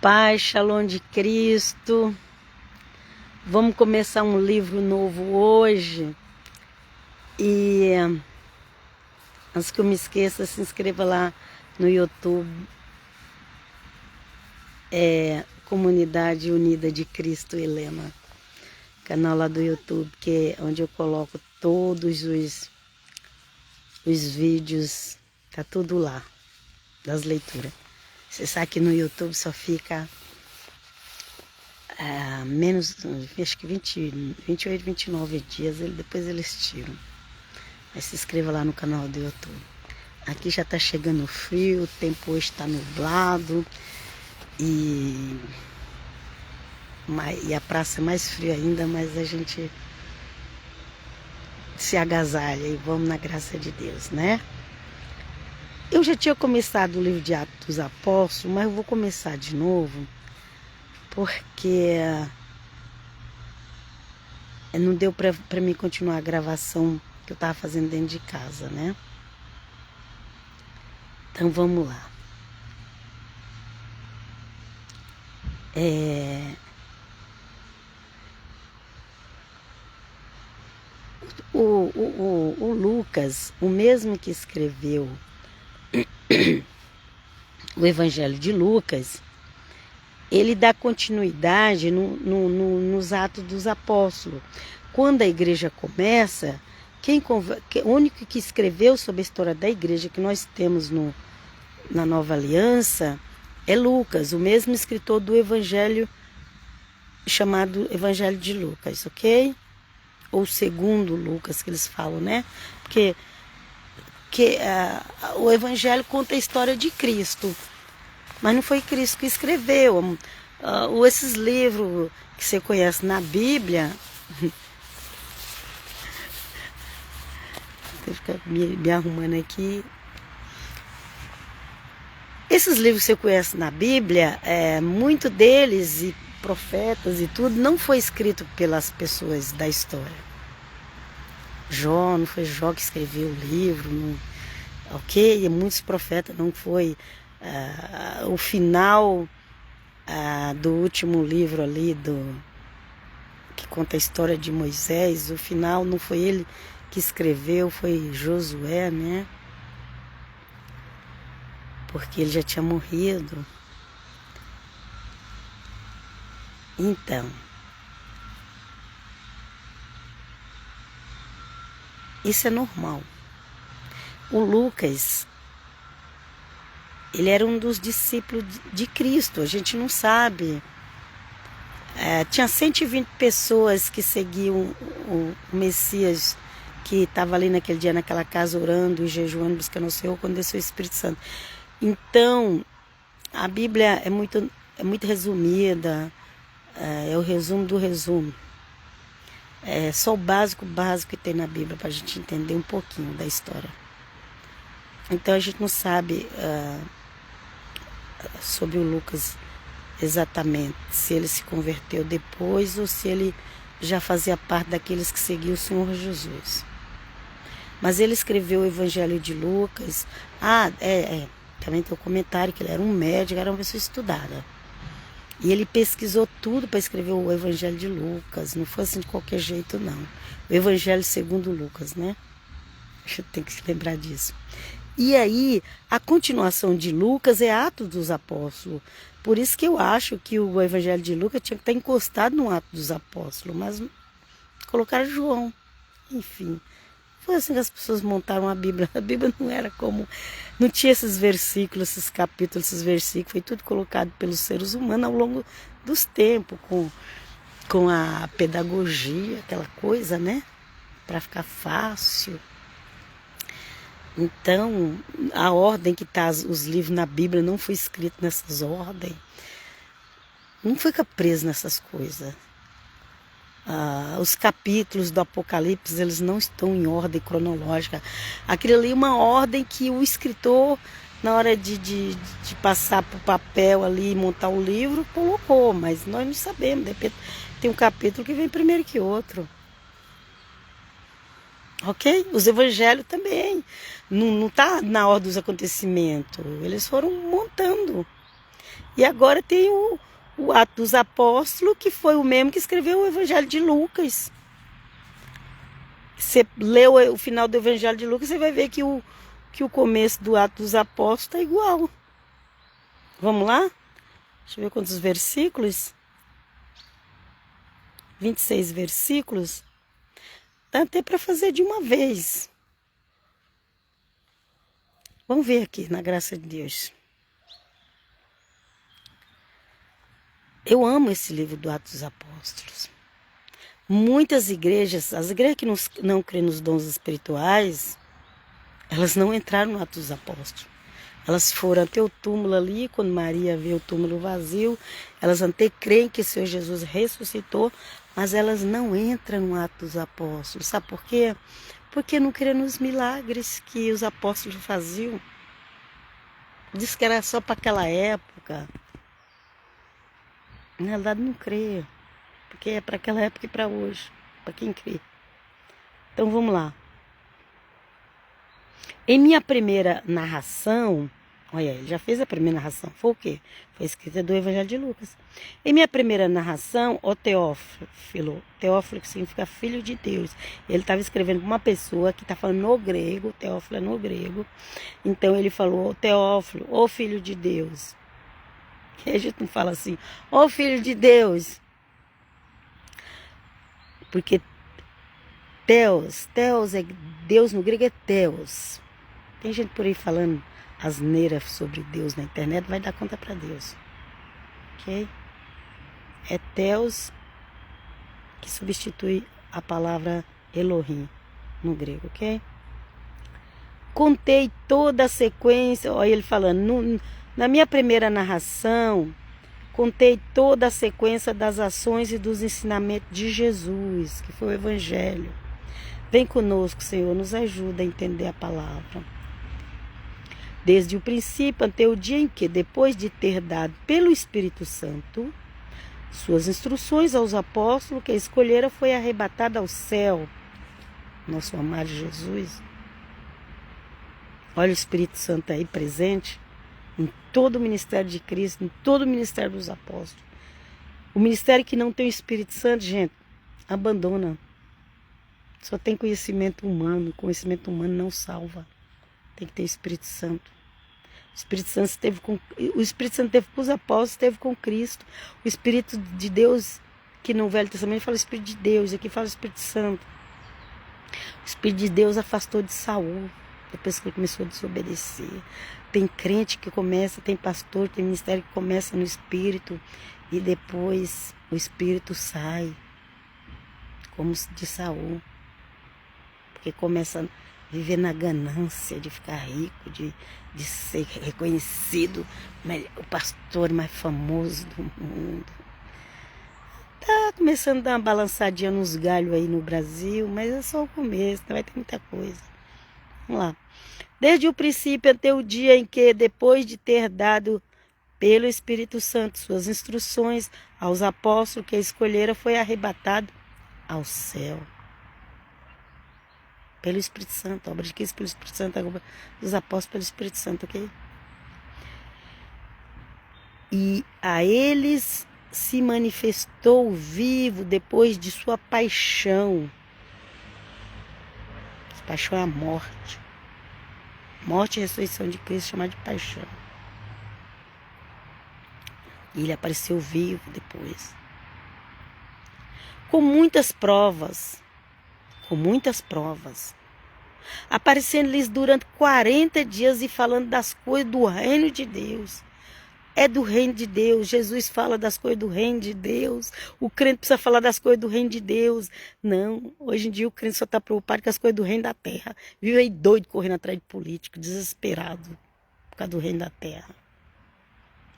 Paz, Shalom de Cristo. Vamos começar um livro novo hoje. E antes que eu me esqueça, se inscreva lá no YouTube. Comunidade Unida de Cristo Helena. Canal lá do YouTube, que é onde eu coloco todos os vídeos. Tá tudo lá, das leituras. Você sabe que no YouTube só fica menos, acho que 28, 29 dias, depois eles tiram. Aí se inscreva lá no canal do YouTube. Aqui já tá chegando frio, o tempo hoje tá nublado e a praça é mais fria ainda, mas a gente se agasalha e vamos na graça de Deus, né? Eu já tinha começado o livro de Atos dos Apóstolos, mas eu vou começar de novo, porque não deu para mim continuar a gravação que eu estava fazendo dentro de casa, né? Então vamos lá. O Lucas, o mesmo que escreveu o Evangelho de Lucas, ele dá continuidade nos Atos dos Apóstolos. Quando a igreja começa, o único que escreveu sobre a história da igreja que nós temos na Nova Aliança é Lucas, o mesmo escritor do Evangelho chamado Evangelho de Lucas, ok? Ou segundo Lucas, que eles falam, né? Porque o Evangelho conta a história de Cristo, mas não foi Cristo que escreveu. Esses livros que você conhece na Bíblia, deixa eu ficar me arrumando aqui. Esses livros que você conhece na Bíblia, muito deles, e profetas e tudo, não foi escrito pelas pessoas da história. Não foi Jó que escreveu o livro, não, ok? Muitos profetas não foi. O final do último livro ali, que conta a história de Moisés, o final não foi ele que escreveu, foi Josué, né? Porque ele já tinha morrido. Então, isso é normal. O Lucas, ele era um dos discípulos de Cristo, a gente não sabe. Tinha 120 pessoas que seguiam o Messias, que estava ali naquele dia, naquela casa, orando e jejuando, buscando o Senhor, quando desceu o Espírito Santo. Então, a Bíblia é muito resumida, é o resumo do resumo. É só o básico que tem na Bíblia para a gente entender um pouquinho da história. Então a gente não sabe sobre o Lucas exatamente, se ele se converteu depois ou se ele já fazia parte daqueles que seguiam o Senhor Jesus. Mas ele escreveu o Evangelho de Lucas. Também tem o comentário que ele era um médico, era uma pessoa estudada. E ele pesquisou tudo para escrever o Evangelho de Lucas. Não foi assim de qualquer jeito, não. O Evangelho segundo Lucas, né? A gente tem que se lembrar disso. E aí, a continuação de Lucas é Atos dos Apóstolos. Por isso que eu acho que o Evangelho de Lucas tinha que estar encostado no Atos dos Apóstolos. Mas colocaram João. Enfim. Foi assim que as pessoas montaram a Bíblia. A Bíblia não era como... Não tinha esses versículos, esses capítulos, esses versículos. Foi tudo colocado pelos seres humanos ao longo dos tempos, com a pedagogia, aquela coisa, né? Para ficar fácil. Então, a ordem que está os livros na Bíblia não foi escrito nessas ordens. Não fica preso nessas coisas. Os capítulos do Apocalipse, eles não estão em ordem cronológica. Aquilo ali é uma ordem que o escritor, na hora de passar para o papel ali e montar o livro, colocou, mas nós não sabemos. De repente tem um capítulo que vem primeiro que outro. Ok? Os evangelhos também. Não está na ordem dos acontecimentos. Eles foram montando. E agora tem o Atos dos Apóstolos, que foi o mesmo que escreveu o Evangelho de Lucas. Você leu o final do Evangelho de Lucas, você vai ver que o começo do Atos dos Apóstolos está igual. Vamos lá? Deixa eu ver quantos versículos. 26 versículos. Dá até para fazer de uma vez. Vamos ver aqui, na graça de Deus. Eu amo esse livro do Atos dos Apóstolos. Muitas igrejas, as igrejas que não creem nos dons espirituais, elas não entraram no Atos dos Apóstolos. Elas foram até o túmulo ali, quando Maria vê o túmulo vazio, elas até creem que o Senhor Jesus ressuscitou, mas elas não entram no Atos dos Apóstolos. Sabe por quê? Porque não creem nos milagres que os apóstolos faziam. Diz que era só para aquela época. Na realidade não crê, porque é para aquela época e para hoje, para quem crê. Então vamos lá. Em minha primeira narração, olha, ele já fez a primeira narração, foi o quê? Foi escrita do Evangelho de Lucas. Em minha primeira narração, o Teófilo que significa filho de Deus, ele estava escrevendo para uma pessoa que está falando no grego, Teófilo é no grego, então ele falou, o Teófilo, o filho de Deus. Que a gente não fala assim, ó filho de Deus. Porque Theos é Deus no grego é Theos. Tem gente por aí falando asneira sobre Deus na internet, vai dar conta para Deus. Ok? É Theos que substitui a palavra Elohim no grego, ok? Contei toda a sequência, olha ele falando, na minha primeira narração, contei toda a sequência das ações e dos ensinamentos de Jesus, que foi o Evangelho. Vem conosco, Senhor, nos ajuda a entender a palavra. Desde o princípio até o dia em que, depois de ter dado pelo Espírito Santo suas instruções aos apóstolos, que a escolheram foi arrebatada ao céu. Nosso amado Jesus. Olha o Espírito Santo aí presente em todo o ministério de Cristo, em todo o ministério dos apóstolos. O ministério que não tem o Espírito Santo, gente, abandona. Só tem conhecimento humano. Conhecimento humano não salva. Tem que ter Espírito Santo. O Espírito Santo esteve com os apóstolos, esteve com Cristo. O Espírito de Deus, que no Velho Testamento fala Espírito de Deus, aqui fala Espírito Santo. O Espírito de Deus afastou de Saul, depois que ele começou a desobedecer. Tem crente que começa, tem pastor, tem ministério que começa no Espírito e depois o Espírito sai, como de Saul. Porque começa a viver na ganância de ficar rico, de ser reconhecido, o pastor mais famoso do mundo. Tá começando a dar uma balançadinha nos galhos aí no Brasil, mas é só o começo, vai ter muita coisa. Vamos lá. Desde o princípio até o dia em que, depois de ter dado pelo Espírito Santo suas instruções aos apóstolos que a escolheram, foi arrebatado ao céu. Pelo Espírito Santo, obra de Cristo pelo Espírito Santo, a obra dos apóstolos pelo Espírito Santo, ok? E a eles se manifestou vivo depois de sua paixão. A paixão é a morte. Morte e ressurreição de Cristo chamada de paixão. E ele apareceu vivo depois. Com muitas provas. Aparecendo-lhes durante 40 dias e falando das coisas do reino de Deus. É do reino de Deus. Jesus fala das coisas do reino de Deus. O crente precisa falar das coisas do reino de Deus. Não, hoje em dia o crente só está preocupado com as coisas do reino da terra. Vive aí doido correndo atrás de político, desesperado por causa do reino da terra.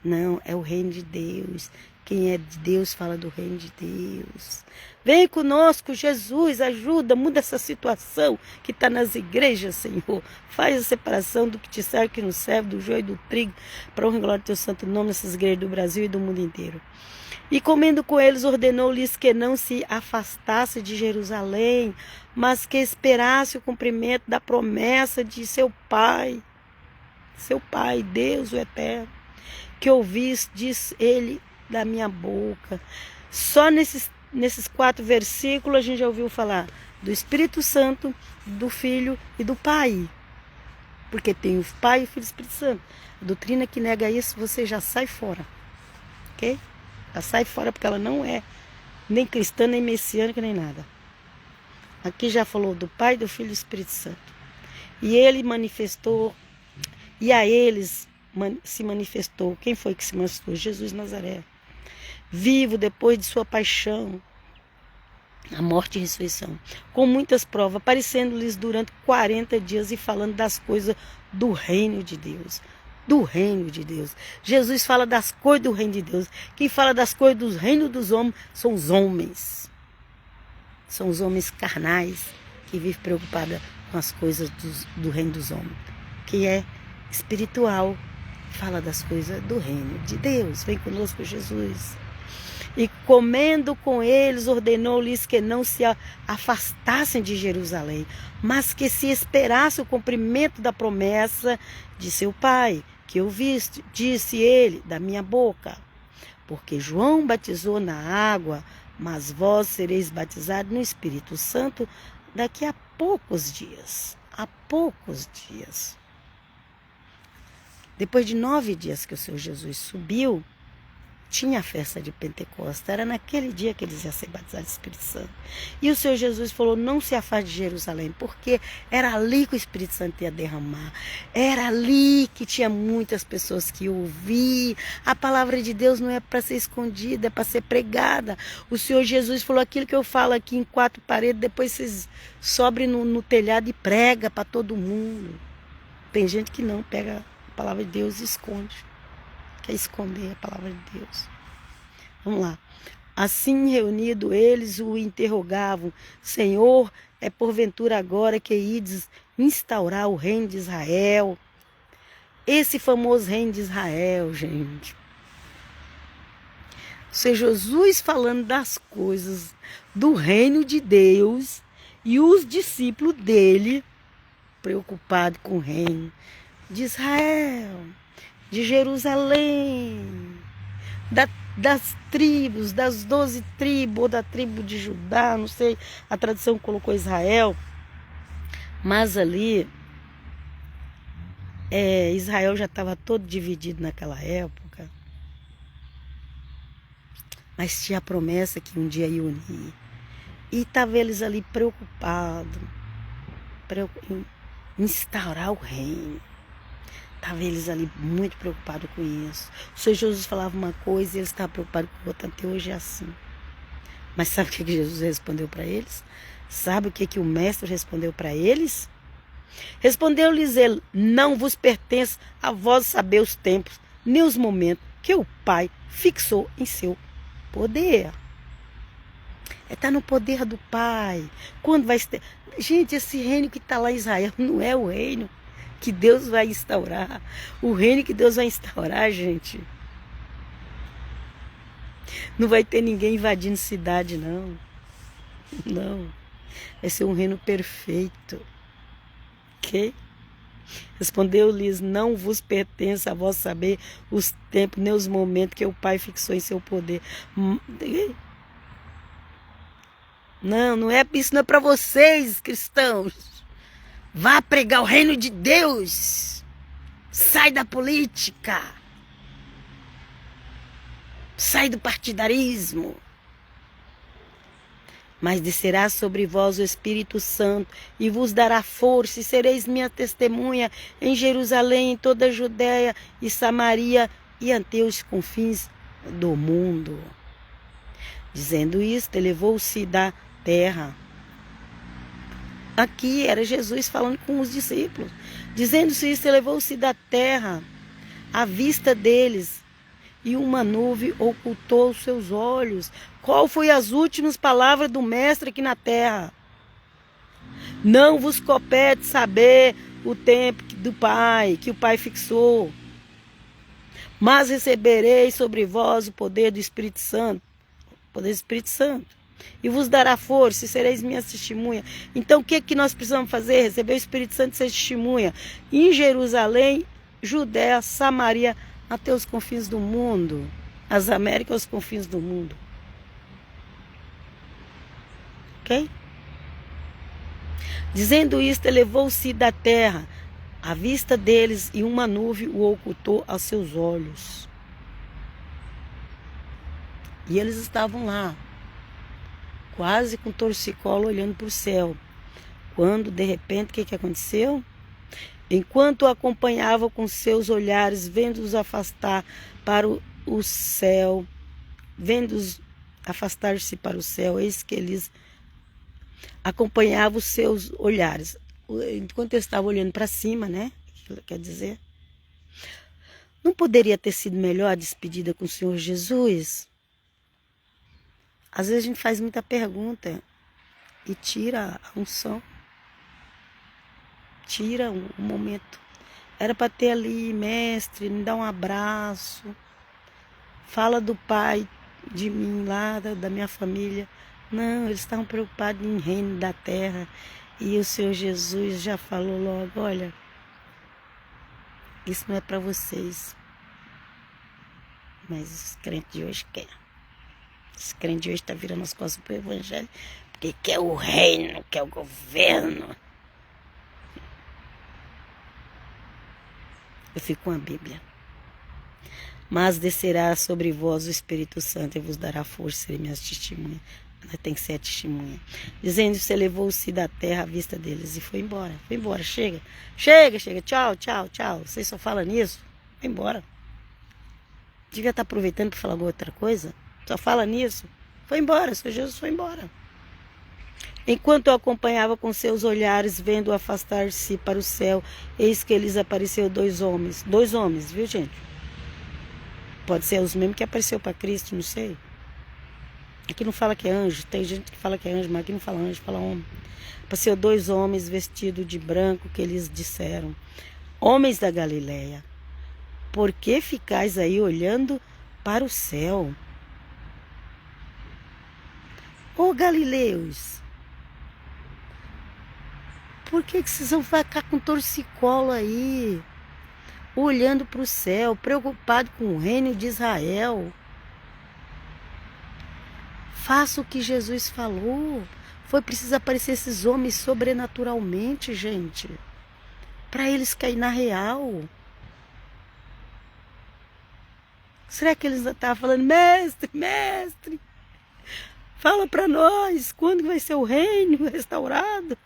Não, é o reino de Deus. Quem é de Deus fala do reino de Deus. Vem conosco, Jesus, ajuda, muda essa situação que está nas igrejas, Senhor. Faz a separação do que te serve e que não serve, do joio e do trigo, para honra e glória do teu santo nome nessas igrejas do Brasil e do mundo inteiro. E comendo com eles, ordenou-lhes que não se afastasse de Jerusalém, mas que esperasse o cumprimento da promessa de seu Pai, Deus o Eterno, que ouviste, diz ele da minha boca. Só nesses 4 versículos a gente já ouviu falar do Espírito Santo, do Filho e do Pai. Porque tem o Pai, o Filho e o Espírito Santo. A doutrina que nega isso, você já sai fora. Ok? Já sai fora porque ela não é nem cristã, nem messiânica, nem nada. Aqui já falou do Pai, do Filho e do Espírito Santo. E ele manifestou, e a eles se manifestou. Quem foi que se manifestou? Jesus de Nazaré. Vivo depois de sua paixão, a morte e a ressurreição, com muitas provas, aparecendo-lhes durante 40 dias e falando das coisas do reino de Deus. Do reino de Deus. Jesus fala das coisas do reino de Deus. Quem fala das coisas do reino dos homens são os homens. São os homens carnais que vivem preocupados com as coisas do reino dos homens. Que é espiritual. Fala das coisas do reino de Deus. Vem conosco, Jesus. E comendo com eles, ordenou-lhes que não se afastassem de Jerusalém, mas que se esperasse o cumprimento da promessa de seu Pai, que ouviste, disse ele, da minha boca. Porque João batizou na água, mas vós sereis batizados no Espírito Santo daqui a poucos dias. Há poucos dias. Depois de 9 dias que o Senhor Jesus subiu, tinha a festa de Pentecostes, era naquele dia que eles iam ser batizados do Espírito Santo. E o Senhor Jesus falou, não se afaste de Jerusalém, porque era ali que o Espírito Santo ia derramar. Era ali que tinha muitas pessoas que ouviam. A palavra de Deus não é para ser escondida, é para ser pregada. O Senhor Jesus falou, aquilo que eu falo aqui em 4 paredes, depois vocês sobem no telhado e prega para todo mundo. Tem gente que não pega a palavra de Deus e esconde. Quer esconder a palavra de Deus. Vamos lá. Assim reunido eles o interrogavam, Senhor, é porventura agora que ides instaurar o reino de Israel? Esse famoso reino de Israel, gente. O Senhor Jesus falando das coisas do reino de Deus e os discípulos dele preocupados com o reino de Israel, de Jerusalém, das tribos, das 12 tribos, ou da tribo de Judá, não sei, a tradução colocou Israel, mas ali Israel já estava todo dividido naquela época, mas tinha a promessa que um dia ia unir, e estavam eles ali preocupados em instaurar o reino. Estavam eles ali muito preocupados com isso. O Senhor Jesus falava uma coisa e eles estavam preocupados com outra. Até hoje é assim. Mas sabe o que Jesus respondeu para eles? Sabe o que o mestre respondeu para eles? Respondeu-lhes ele, não vos pertence a vós saber os tempos, nem os momentos que o Pai fixou em seu poder. Está no poder do Pai. Quando vai ter... Gente, esse reino que está lá em Israel não é o reino que Deus vai instaurar. O reino que Deus vai instaurar, gente, não vai ter ninguém invadindo cidade, não. Não. Vai ser um reino perfeito. Ok? Respondeu-lhes, não vos pertence a vós saber os tempos, nem os momentos que o Pai fixou em seu poder. Não é isso, não é para vocês, cristãos. Vá pregar o reino de Deus. Sai da política. Sai do partidarismo. Mas descerá sobre vós o Espírito Santo e vos dará força, e sereis minha testemunha em Jerusalém, em toda a Judéia e Samaria e até os confins do mundo. Dizendo isto, elevou-se da terra. Aqui era Jesus falando com os discípulos. Dizendo-se isso, elevou-se da terra à vista deles, e uma nuvem ocultou os seus olhos. Qual foi as últimas palavras do mestre aqui na terra? Não vos compete saber o tempo do Pai, que o Pai fixou. Mas recebereis sobre vós o poder do Espírito Santo. O poder do Espírito Santo. E vos dará força e sereis minhas testemunhas. Então o que nós precisamos fazer? Receber o Espírito Santo e ser testemunha. Em Jerusalém, Judéia, Samaria, até os confins do mundo, as Américas aos confins do mundo. Ok? Dizendo isto, elevou-se da terra à vista deles, e uma nuvem o ocultou aos seus olhos. E eles estavam lá, quase com torcicolo, olhando para o céu. Quando, de repente, o que aconteceu? Enquanto o acompanhava com seus olhares, vendo-os afastar para o céu, vendo-os afastar-se para o céu, eis que eles acompanhavam os seus olhares. Enquanto eles estavam olhando para cima, né? Quer dizer, não poderia ter sido melhor a despedida com o Senhor Jesus? Às vezes a gente faz muita pergunta e tira a unção, tira o momento. Era para ter ali, mestre, me dá um abraço, fala do pai de mim lá, da minha família. Não, eles estavam preocupados em reino da terra. E o Senhor Jesus já falou logo, olha, isso não é para vocês. Mas os crentes de hoje querem. Os crentes de hoje estão virando as costas para o evangelho, porque quer o reino, quer o governo. Eu fico com a Bíblia. Mas descerá sobre vós o Espírito Santo e vos dará força, serem minhas testemunhas. Tem que ser a testemunha. Dizendo, se elevou-se da terra à vista deles e foi embora. Foi embora, chega. Chega, chega. Tchau, tchau, tchau. Vocês só falam nisso? Foi embora. Devia estar aproveitando para falar alguma outra coisa. Só fala nisso. Foi embora, o Senhor Jesus foi embora. Enquanto eu acompanhava com seus olhares, vendo afastar-se para o céu, eis que lhes apareceu dois homens. Dois homens, viu, gente? Pode ser os mesmos que apareceu para Cristo, não sei. Aqui não fala que é anjo. Tem gente que fala que é anjo, mas aqui não fala anjo, fala homem. Apareceu dois homens vestidos de branco que lhes disseram: homens da Galileia, por que ficais aí olhando para o céu? Ô Galileus, por que vocês vão ficar com torcicolo aí, olhando para o céu, preocupado com o reino de Israel? Faça o que Jesus falou. Foi preciso aparecer esses homens sobrenaturalmente, gente, para eles caírem na real. Será que eles estavam falando, mestre, mestre, fala para nós, quando vai ser o reino restaurado?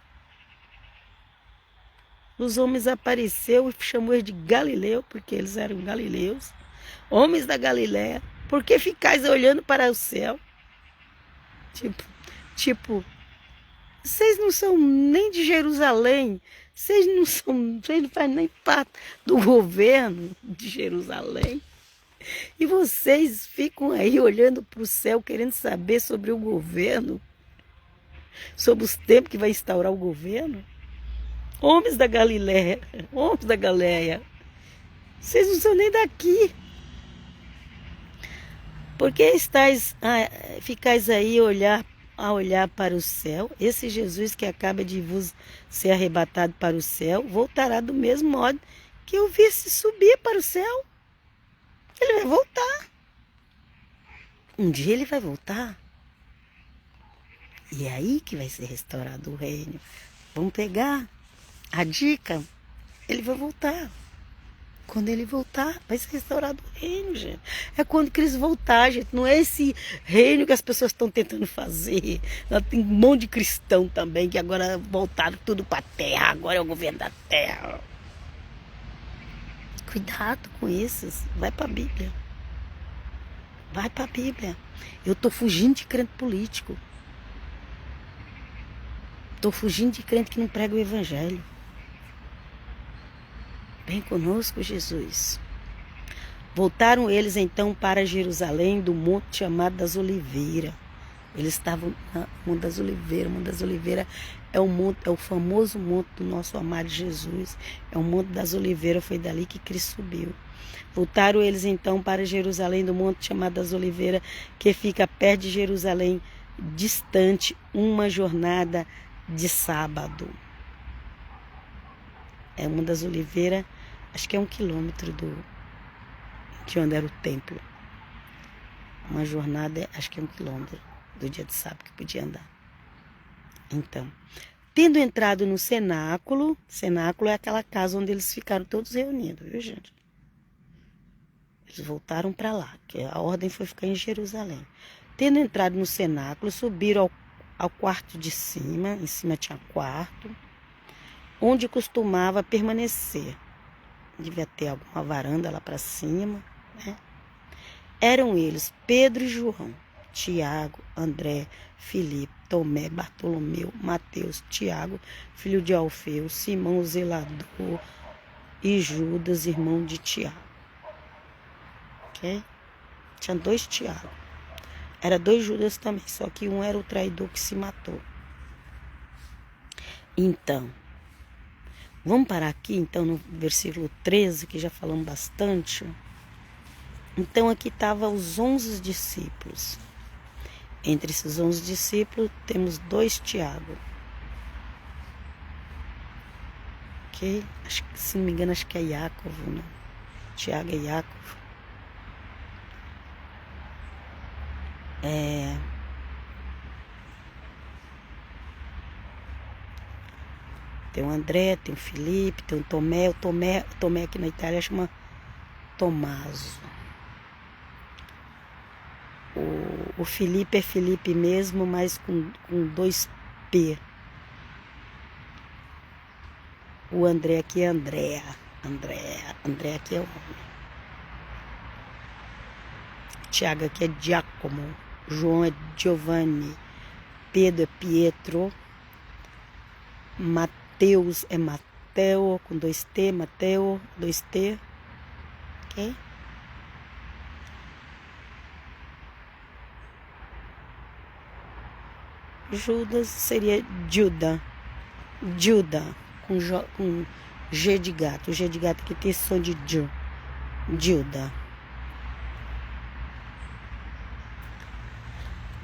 Os homens apareceu e chamou eles de Galileu, porque eles eram galileus. Homens da Galileia, por que ficais olhando para o céu? Tipo, vocês não são nem de Jerusalém, vocês não fazem nem parte do governo de Jerusalém. E vocês ficam aí olhando para o céu, querendo saber sobre o governo, sobre os tempos que vai instaurar o governo. Homens da Galileia, vocês não são nem daqui. Por que ficais aí a olhar para o céu? Esse Jesus que acaba de vos ser arrebatado para o céu, voltará do mesmo modo que eu visse subir para o céu. Ele vai voltar. Um dia ele vai voltar. E é aí que vai ser restaurado o reino. Vamos pegar a dica. Ele vai voltar. Quando ele voltar, vai ser restaurado o reino, gente. É quando Cristo voltar, gente. Não é esse reino que as pessoas estão tentando fazer. Tem um monte de cristão também que agora voltaram tudo para a terra. Agora é o governo da terra. Cuidado com esses. Vai para a Bíblia. Vai para a Bíblia. Eu estou fugindo de crente político. Estou fugindo de crente que não prega o evangelho. Vem conosco, Jesus. Voltaram eles então para Jerusalém, do monte chamado das Oliveiras. Eles estavam no Monte das Oliveiras. O Monte das Oliveiras é o famoso monte do nosso amado Jesus. É o Monte das Oliveiras, foi dali que Cristo subiu. Voltaram eles então para Jerusalém, do monte chamado das Oliveiras, que fica perto de Jerusalém, distante uma jornada de sábado. É o Monte das Oliveiras, acho que é 1 quilômetro de onde era o templo. Uma jornada, acho que 1 quilômetro do dia de sábado que podia andar. Então, tendo entrado no cenáculo é aquela casa onde eles ficaram todos reunidos, viu, gente? Eles voltaram para lá, que a ordem foi ficar em Jerusalém. Tendo entrado no cenáculo, subiram ao quarto de cima, em cima tinha quarto, onde costumava permanecer. Devia ter alguma varanda lá para cima, né? Eram eles Pedro e João, Tiago, André, Filipe, Tomé, Bartolomeu, Mateus, Tiago, filho de Alfeu, Simão o zelador e Judas, irmão de Tiago. Ok? Tinha 2 Tiago. Era 2 Judas também, só que um era o traidor que se matou. Então, vamos parar aqui então no versículo 13, que já falamos bastante. Então aqui estavam os 11 discípulos. Entre esses 11 discípulos temos 2 Tiago. Ok? Acho que, se não me engano, acho que é Iacovo, né? Tiago é Iacovo. Tem o André, tem o Filipe, tem o Tomé. O Tomé aqui na Itália chama Tomaso. O Filipe é Filipe mesmo, mas com 2 P. O André aqui é Andréa. André aqui é o homem. Tiago aqui é Giacomo. João é Giovanni. Pedro é Pietro. Mateus é Mateo, com 2 T. Mateo, 2 T. Ok? Judas seria Juda, com G de gato. O G de gato aqui tem som de Juda.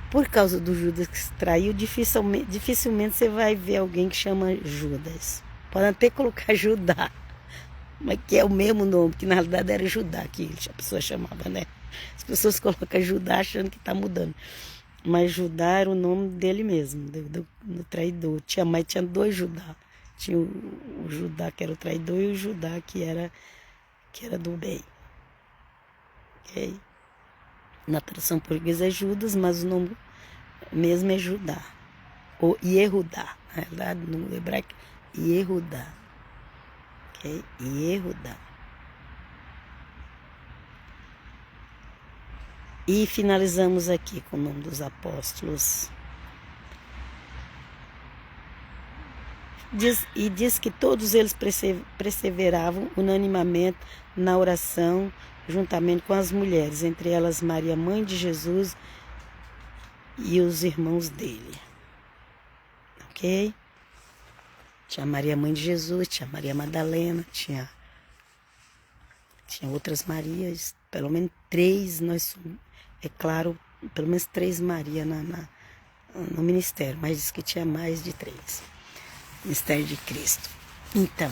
Por causa do Judas que se traiu, dificilmente você vai ver alguém que chama Judas. Pode até colocar Judá, mas que é o mesmo nome, que na realidade era Judá que a pessoa chamava, né? As pessoas colocam Judá achando que está mudando. Mas Judá era o nome dele mesmo, do traidor. Tinha 2 Judá. Tinha o Judá que era o traidor e o Judá que era do bem. Ok? Na tradução portuguesa é Judas, mas o nome mesmo é Judá. Ou Yehudá. Na verdade, no hebraico, Yehudá. Ok? Yehudá. E finalizamos aqui com o nome dos apóstolos. Diz que todos eles perseveravam unanimemente na oração, juntamente com as mulheres, entre elas Maria, mãe de Jesus, e os irmãos dele. Ok? Tinha Maria, mãe de Jesus, tinha Maria Madalena, tinha outras Marias, pelo menos 3, é claro, pelo menos 3 Maria no ministério, mas diz que tinha mais de 3. Ministério de Cristo. Então,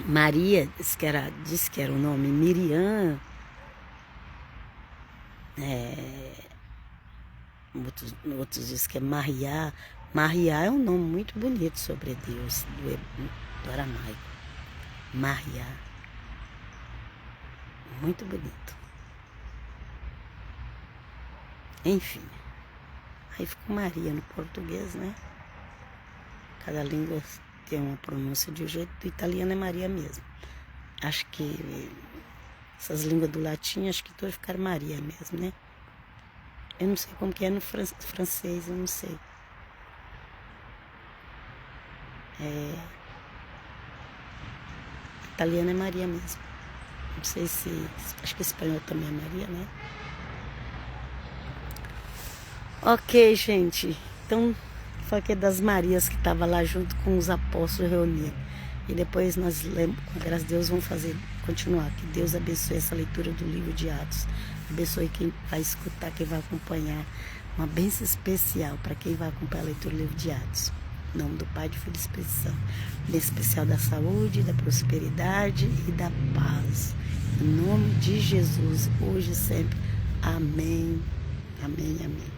Maria disse que era o nome Miriam. Outros dizem que é Maria. Maria é um nome muito bonito sobre Deus, do aramaico. Maria. Muito bonito. Enfim. Aí ficou Maria no português, né? Cada língua tem uma pronúncia de um jeito. Do italiano é Maria mesmo. Acho que essas línguas do latim, acho que todas ficaram Maria mesmo, né? Eu não sei como que é no francês, eu não sei. Italiano é Maria mesmo. Não sei se... Acho que espanhol também é Maria, né? Ok, gente. Então, foi aqui das Marias que estava lá junto com os apóstolos reunidos. E depois nós, com a graça de Deus, vamos continuar. Que Deus abençoe essa leitura do livro de Atos. Abençoe quem vai escutar, quem vai acompanhar. Uma bênção especial para quem vai acompanhar a leitura do livro de Atos. Em nome do Pai, do Filho e do Espírito Santo. Em especial da saúde, da prosperidade e da paz. Em nome de Jesus, hoje e sempre. Amém. Amém, amém.